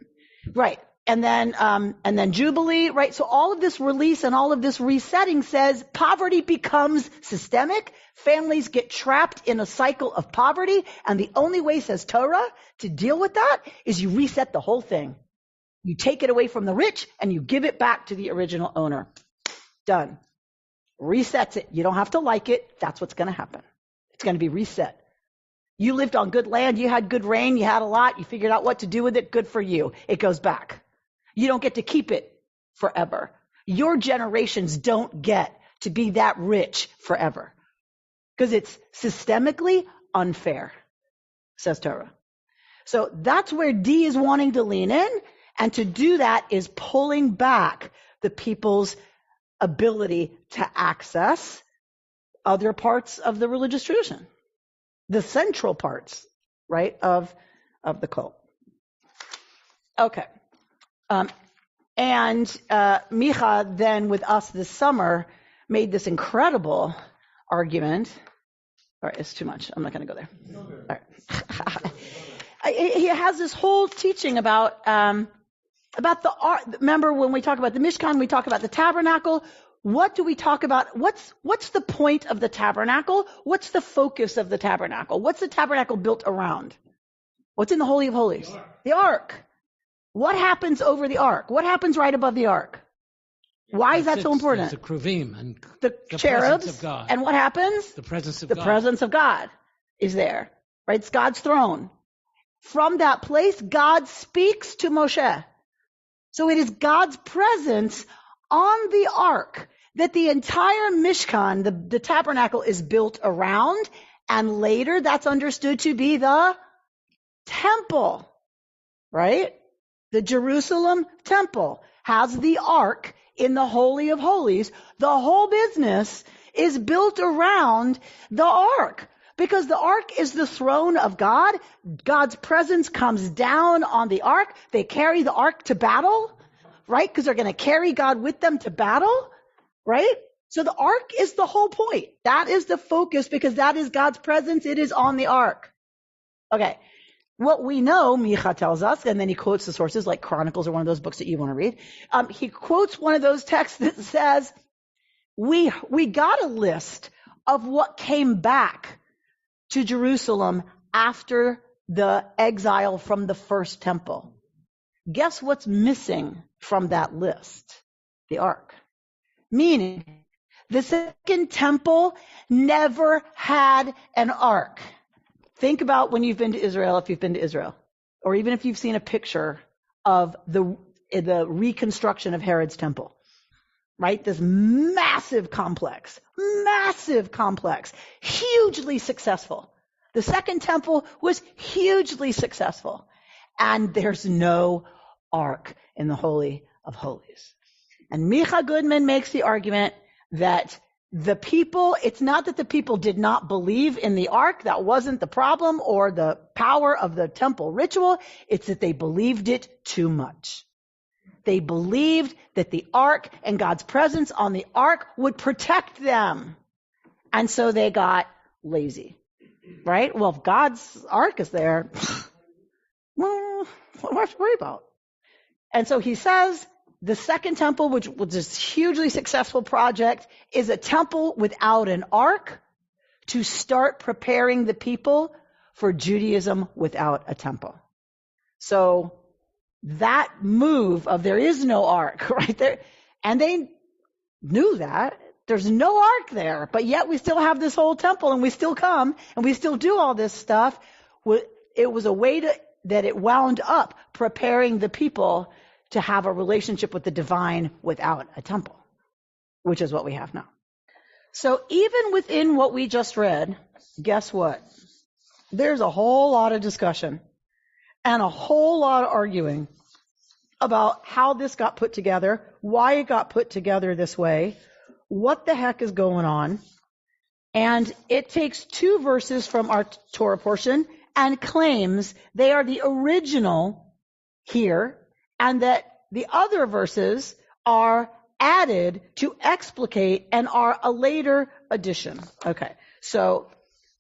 Speaker 2: Right. And then Jubilee, right? So all of this release and all of this resetting says poverty becomes systemic. Families get trapped in a cycle of poverty. And the only way, says Torah, to deal with that is you reset the whole thing. You take it away from the rich and you give it back to the original owner. Done. Resets it. You don't have to like it. That's what's going to happen. It's going to be reset. You lived on good land. You had good rain. You had a lot. You figured out what to do with it. Good for you. It goes back. You don't get to keep it forever. Your generations don't get to be that rich forever because it's systemically unfair, says Torah. So that's where D is wanting to lean in. And to do that is pulling back the people's ability to access other parts of the religious tradition, the central parts, right, of the cult. Okay. And Micha then with us this summer made this incredible argument. All right, it's too much. I'm not going to go there. All right. He has this whole teaching about the art. Remember when we talk about the Mishkan, we talk about the tabernacle. What do we talk about? What's the point of the tabernacle? What's the focus of the tabernacle? What's the tabernacle built around? What's in the Holy of Holies? The Ark. What happens over the Ark? What happens right above the Ark? Why is that so important?
Speaker 4: The Kruvim and
Speaker 2: the cherubs. Of God. And what happens?
Speaker 4: The presence of God.
Speaker 2: The presence of God is there. Right? It's God's throne. From that place, God speaks to Moshe. So it is God's presence on the Ark that the entire Mishkan, the tabernacle, is built around. And later that's understood to be the temple. Right? The Jerusalem temple has the Ark in the Holy of Holies. The whole business is built around the Ark because the Ark is the throne of God. God's presence comes down on the Ark. They carry the Ark to battle, right? Because they're going to carry God with them to battle, right? So the Ark is the whole point. That is the focus because that is God's presence. It is on the Ark. Okay. What we know, Micha tells us, and then he quotes the sources like Chronicles or one of those books that you want to read. He quotes one of those texts that says, we got a list of what came back to Jerusalem after the exile from the first temple. Guess what's missing from that list? The Ark. Meaning, the second temple never had an Ark. Think about when you've been to Israel, if you've been to Israel, or even if you've seen a picture of the reconstruction of Herod's temple, right? This massive complex, hugely successful. The second temple was hugely successful. And there's no Ark in the Holy of Holies. And Micha Goodman makes the argument that the people, it's not that the people did not believe in the Ark. That wasn't the problem or the power of the temple ritual. It's that they believed it too much. They believed that the Ark and God's presence on the Ark would protect them. And so they got lazy, right? Well, if God's Ark is there, well, what do I have to worry about? And so he says, the second temple, which was this hugely successful project, is a temple without an Ark to start preparing the people for Judaism without a temple. So that move of there is no Ark, right there, and they knew that. There's no Ark there, but yet we still have this whole temple and we still come and we still do all this stuff. It was a way that it wound up preparing the people to have a relationship with the divine without a temple, which is what we have now. So even within what we just read, guess what? There's a whole lot of discussion and a whole lot of arguing about how this got put together, why it got put together this way, what the heck is going on. And it takes two verses from our Torah portion and claims they are the original here and that the other verses are added to explicate and are a later addition. Okay, so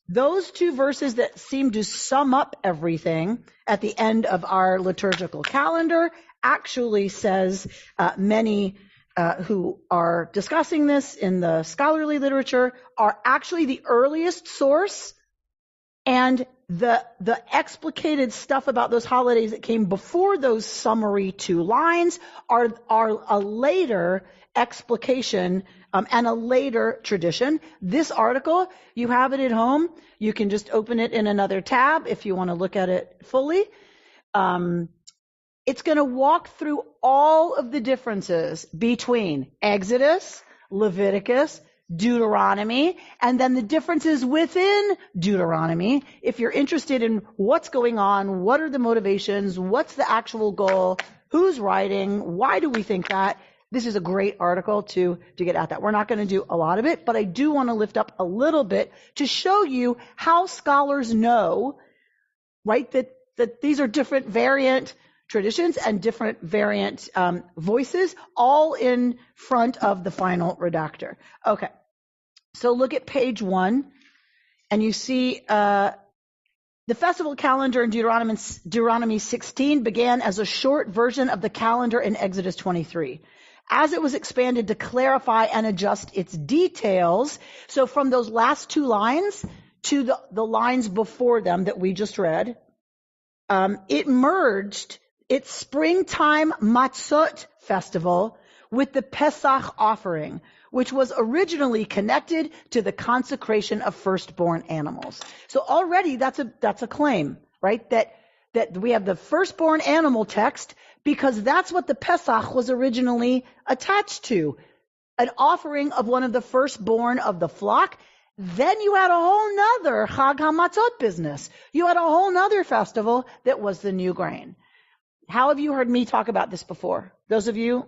Speaker 2: those two verses that seem to sum up everything at the end of our liturgical calendar actually says many who are discussing this in the scholarly literature are actually the earliest source, and the explicated stuff about those holidays that came before those summary two lines are a later explication and a later tradition. This article, you have it at home. You can just open it in another tab if you want to look at it fully. It's going to walk through all of the differences between Exodus, Leviticus, Deuteronomy, and then the differences within Deuteronomy. If you're interested in what's going on, what are the motivations, what's the actual goal, who's writing, why do we think that, this is a great article to get at that. We're not going to do a lot of it, but I do want to lift up a little bit to show you how scholars know, right, that these are different variant traditions and different variant voices, all in front of the final redactor. Okay, so look at page 1, and you see the festival calendar in Deuteronomy 16 began as a short version of the calendar in Exodus 23. As it was expanded to clarify and adjust its details, so from those last two lines to the lines before them that we just read, it merged its springtime Matzot festival with the Pesach offering, which was originally connected to the consecration of firstborn animals. So already that's a claim, right? That we have the firstborn animal text because that's what the Pesach was originally attached to, an offering of one of the firstborn of the flock. Then you had a whole nother Chag HaMatzot business. You had a whole nother festival that was the new grain. How have you heard me talk about this before? Those of you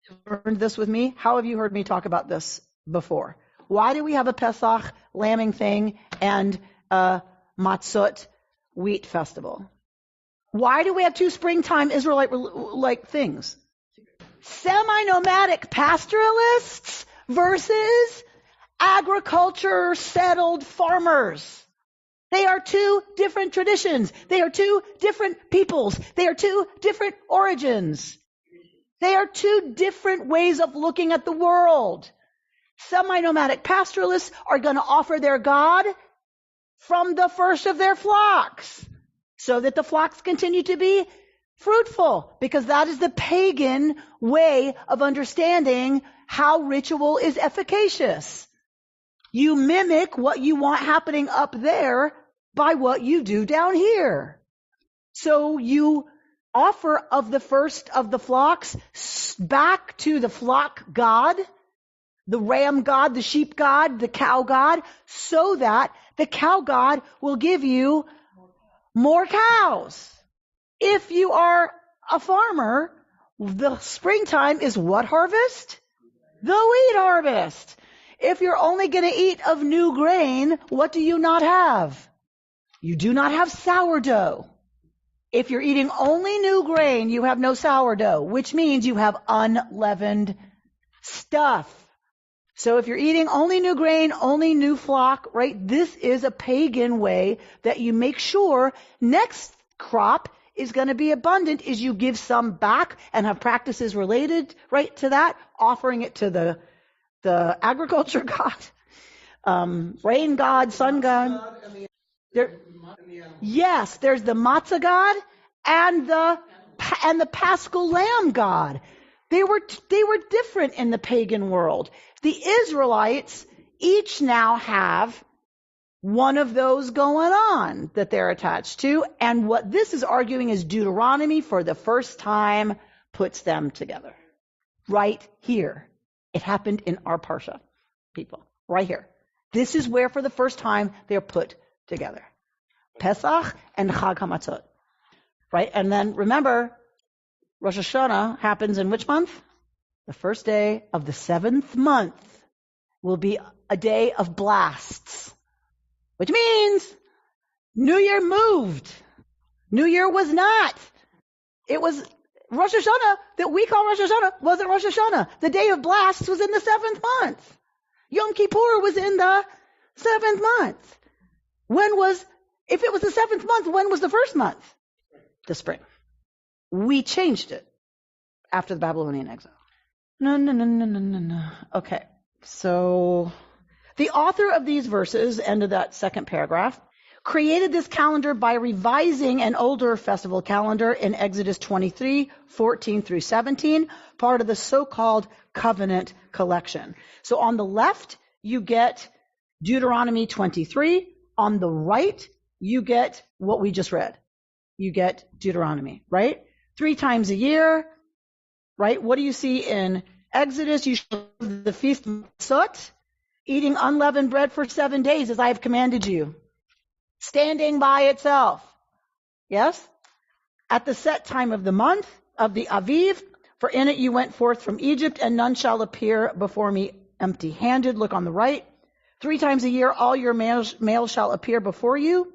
Speaker 2: who learned this with me, how have you heard me talk about this before? Why do we have a Pesach lambing thing and a Matzot wheat festival? Why do we have two springtime Israelite-like things? Semi-nomadic pastoralists versus agriculture settled farmers. They are two different traditions. They are two different peoples. They are two different origins. They are two different ways of looking at the world. Semi-nomadic pastoralists are going to offer their God from the first of their flocks so that the flocks continue to be fruitful, because that is the pagan way of understanding how ritual is efficacious. You mimic what you want happening up there by what you do down here. So you offer of the first of the flocks back to the flock god, the ram god, the sheep god, the cow god, so that the cow god will give you more cows. If you are a farmer, the springtime is what harvest? The wheat harvest. If you're only going to eat of new grain, what do you not have? You do not have sourdough. If you're eating only new grain, you have no sourdough, which means you have unleavened stuff. So if you're eating only new grain, only new flock, right, this is a pagan way that you make sure next crop is going to be abundant, is you give some back and have practices related, right, to that, offering it to the agriculture god, rain god, sun god. Yes, there's the matzah god and the paschal lamb god. They were different in the pagan world. The Israelites each now have one of those going on that they're attached to, and what this is arguing is Deuteronomy for the first time puts them together. Right here. It happened in our Parsha, people. Right here. This is where for the first time they're put together. Pesach and Chag HaMatzot. Right? And then remember, Rosh Hashanah happens in which month? The first day of the 7th month will be a day of blasts, which means New Year moved. New Year was not. It was Rosh Hashanah that we call Rosh Hashanah wasn't Rosh Hashanah. The day of blasts was in the 7th month. Yom Kippur was in the 7th month. If it was the 7th month, when was the first month? The spring. We changed it after the Babylonian exile. No. Okay. So the author of these verses, end of that second paragraph, created this calendar by revising an older festival calendar in Exodus 23:14 through 17, part of the so-called covenant collection. So on the left, you get Deuteronomy 23. On the right, you get what we just read. You get Deuteronomy, right? 3 times a year, right? What do you see in Exodus? You show the feast of Matzot, eating unleavened bread for 7 days as I have commanded you. Standing by itself. Yes? At the set time of the month of the Aviv, for in it you went forth from Egypt, and none shall appear before me empty-handed. Look on the right. 3 times a year all your males shall appear before you,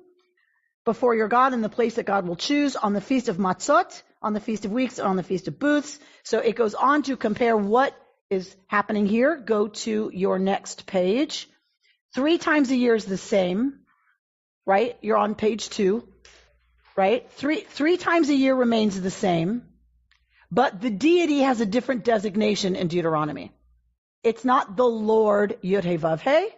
Speaker 2: before your God in the place that God will choose, on the feast of Matzot, on the feast of weeks, and on the feast of booths. So it goes on to compare what is happening here. Go to your next page. 3 times a year is the same. Right? You're on page 2, right? Three times a year remains the same, but the deity has a different designation in Deuteronomy. It's not the Lord Yud-Heh-Vav-Heh.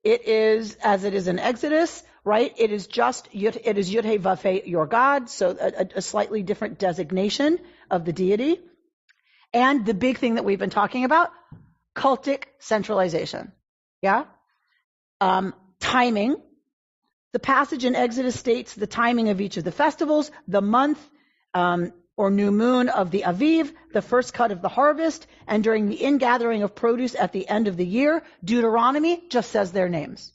Speaker 2: It is, as it is in Exodus, right? It is Yud-Heh-Vav-Heh, your God, so a slightly different designation of the deity. And the big thing that we've been talking about, cultic centralization. Yeah? Timing. The passage in Exodus states the timing of each of the festivals, the month or new moon of the Aviv, the first cut of the harvest, and during the ingathering of produce at the end of the year. Deuteronomy just says their names.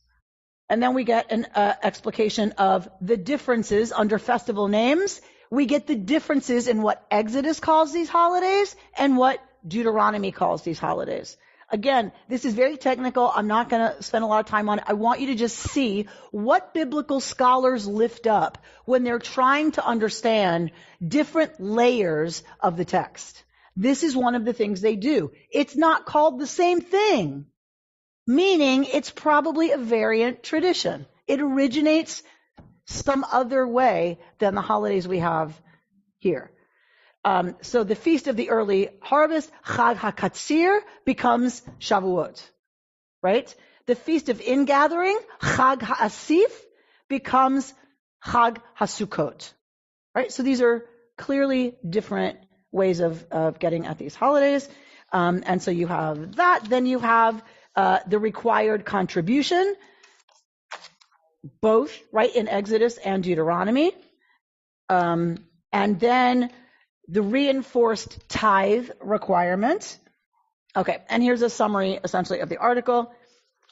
Speaker 2: And then we get an explication of the differences under festival names. We get the differences in what Exodus calls these holidays and what Deuteronomy calls these holidays. Again, this is very technical. I'm not going to spend a lot of time on it. I want you to just see what biblical scholars lift up when they're trying to understand different layers of the text. This is one of the things they do. It's not called the same thing, meaning it's probably a variant tradition. It originates some other way than the holidays we have here. So the Feast of the Early Harvest, Chag HaKatsir, becomes Shavuot, right? The Feast of Ingathering, Chag HaAsif, becomes Chag HaSukkot, right? So these are clearly different ways of getting at these holidays. And so you have that. Then you have the required contribution, both, right, in Exodus and Deuteronomy. And then the reinforced tithe requirement. Okay, and here's a summary, essentially, of the article.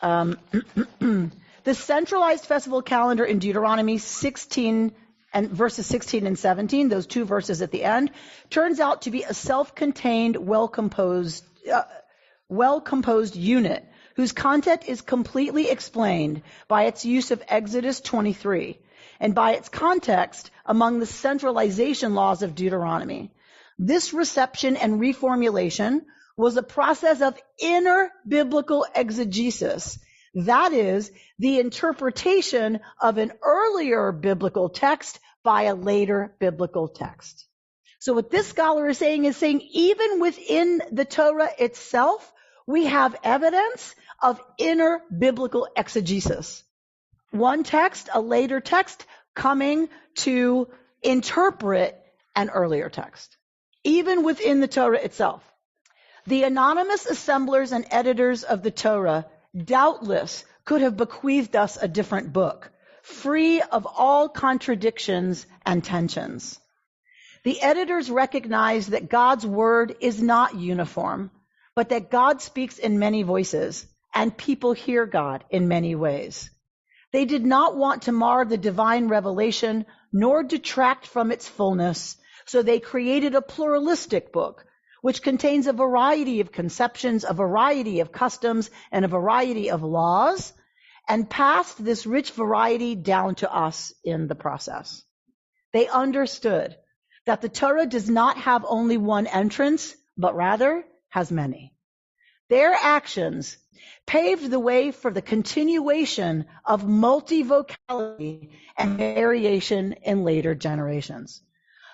Speaker 2: The centralized festival calendar in Deuteronomy 16 and verses 16 and 17, those 2 verses at the end, turns out to be a self-contained, well-composed unit whose content is completely explained by its use of Exodus 23 and by its context among the centralization laws of Deuteronomy. This reception and reformulation was a process of inner biblical exegesis. That is, the interpretation of an earlier biblical text by a later biblical text. So what this scholar is saying even within the Torah itself, we have evidence of inner biblical exegesis. One text, a later text, coming to interpret an earlier text, even within the Torah itself. The anonymous assemblers and editors of the Torah doubtless could have bequeathed us a different book, free of all contradictions and tensions. The editors recognize that God's word is not uniform, but that God speaks in many voices, and people hear God in many ways. They did not want to mar the divine revelation, nor detract from its fullness, so they created a pluralistic book, which contains a variety of conceptions, a variety of customs, and a variety of laws, and passed this rich variety down to us in the process. They understood that the Torah does not have only one entrance, but rather has many. Their actions paved the way for the continuation of multivocality and variation in later generations.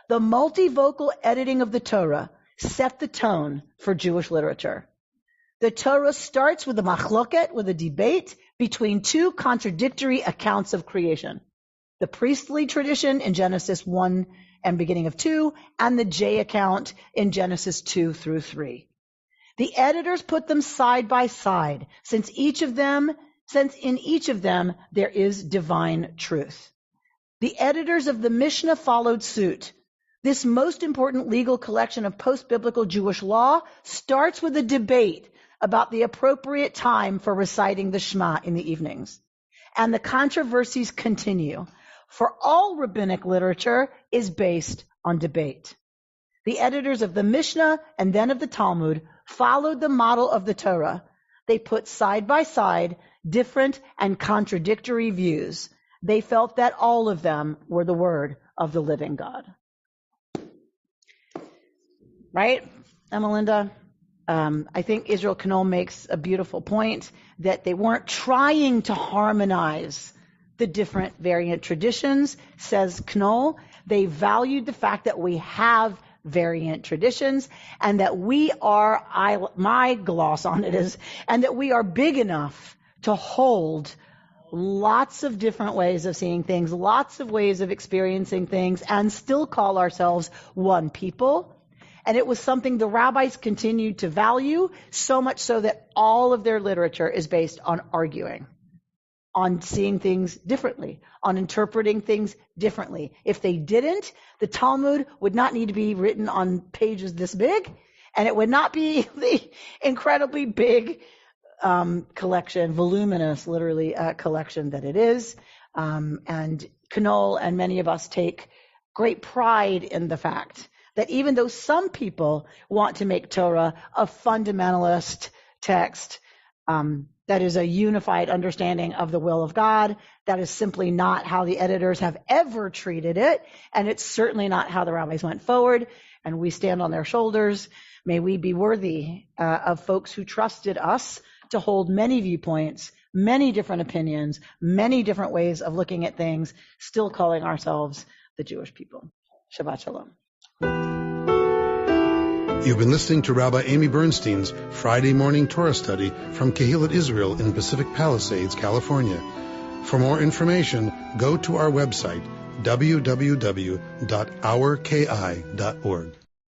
Speaker 2: The multivocal editing of the Torah set the tone for Jewish literature. The Torah starts with a machloket, with a debate between two contradictory accounts of creation. The priestly tradition in Genesis 1 and beginning of 2, and the J account in Genesis 2 through 3. The editors put them side by side, since in each of them there is divine truth. The editors of the Mishnah followed suit. This most important legal collection of post-biblical Jewish law starts with a debate about the appropriate time for reciting the Shema in the evenings. And the controversies continue, for all rabbinic literature is based on debate. The editors of the Mishnah and then of the Talmud followed the model of the Torah. They put side by side different and contradictory views. They felt that all of them were the word of the living God. Right, Emalinda? I think Israel Knoll makes a beautiful point that they weren't trying to harmonize the different variant traditions, says Knoll. They valued the fact that we have variant traditions and that we are, my gloss on it is, and that we are big enough to hold lots of different ways of seeing things, lots of ways of experiencing things, and still call ourselves one people. And it was something the rabbis continued to value, so much so that all of their literature is based on arguing, on seeing things differently, on interpreting things differently. If they didn't, the Talmud would not need to be written on pages this big, and it would not be the incredibly big collection, voluminous, literally, collection that it is. And Knoll and many of us take great pride in the fact that even though some people want to make Torah a fundamentalist text, that is a unified understanding of the will of God, that is simply not how the editors have ever treated it, and it's certainly not how the rabbis went forward, and we stand on their shoulders. May we be worthy of folks who trusted us to hold many viewpoints, many different opinions, many different ways of looking at things, still calling ourselves the Jewish people. Shabbat Shalom.
Speaker 1: You've been listening to Rabbi Amy Bernstein's Friday morning Torah study from Kehillat Israel in Pacific Palisades, California. For more information, go to our website, www.ourki.org.